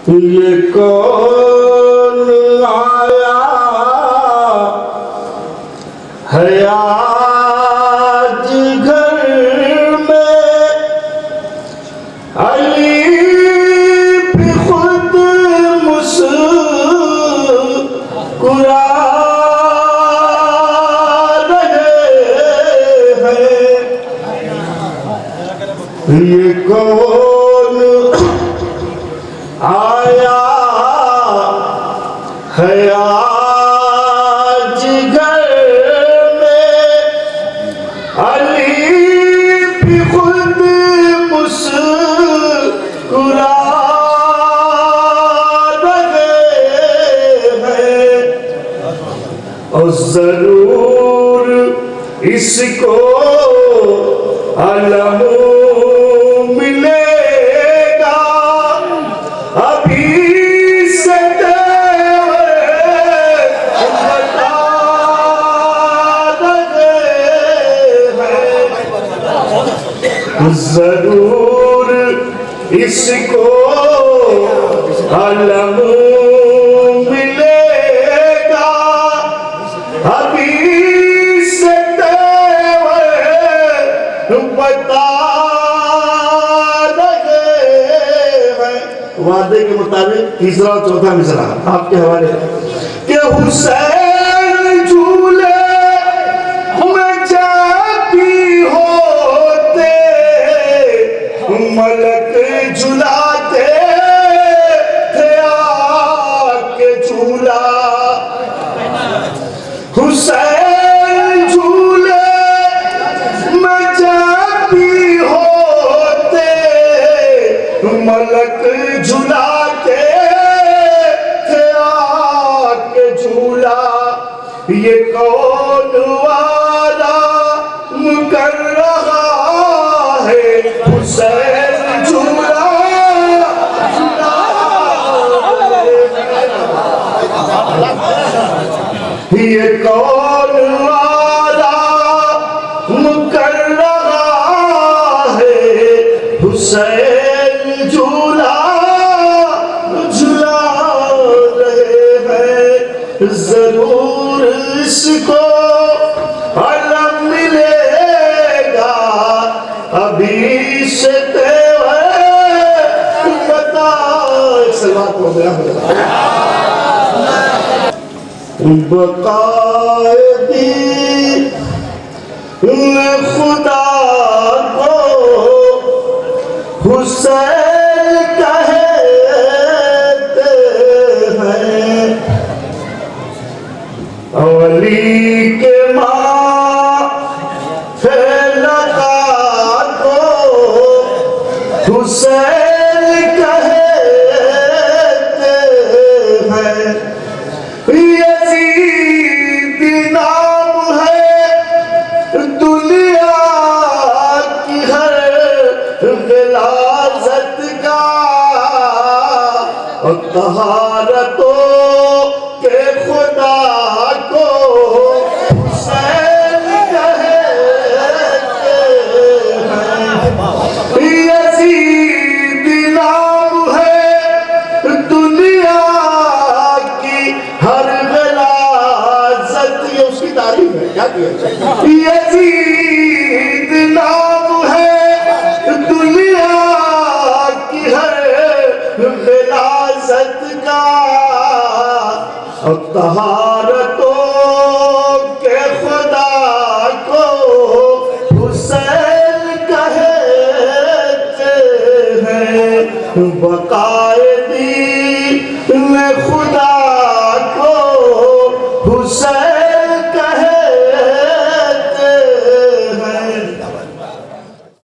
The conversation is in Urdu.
یہ کون آیا ہے آج گھر میں، علی بھی خود مسکرا رہے ہیں۔ یہ کون آیا ہے آج گھر میں، علی بھی خود مسکرا رہے ہیں، اور ضرور اس کو علم ملے گا، ابھی سے بتا رہے ہیں، ضرور اس کو علم ملے گا، ابھی سے بتا رہے ہیں۔ وعدے کے مطابق تیسرا اور چوتھا مصرعہ آپ کے حوالے ہے کہ حسین جھولے میں جب بھی ہوتے، ملک جھلاتے تھے آ کے جھولا، حسین جھولے میں جب بھی ہوتے، ملک جھلاتے تھے آ کے جھولا۔ یہ کون آرام کر رہا ہے، حسین جھولا جھلا رہے۔ یہ کون آرام کر رہا ہے، حسین جھولا جھلا رہے ہیں، ضرور اس کو علم ملے گا، ابھی سے بتا۔ سلوات ہو گیا بقائدی خدا کو حسین کہتے ہیں، علی کے ماں لقا کو حسین کہتے ہیں، یزید نام ہے دنیا کی ہر غلاظت کا، اور طہارتوں کے خدا کو حسین کہتے ہیں، یزید نام ہے دنیا کی ہر غلاظت، یہ اس کی تعریف ہے، کیا کیا؟ یزید نام ہے دنیا کی ہر غلاظت کا، اور طہارتوں کے خدا کو حسین کہتے ہیں، بقا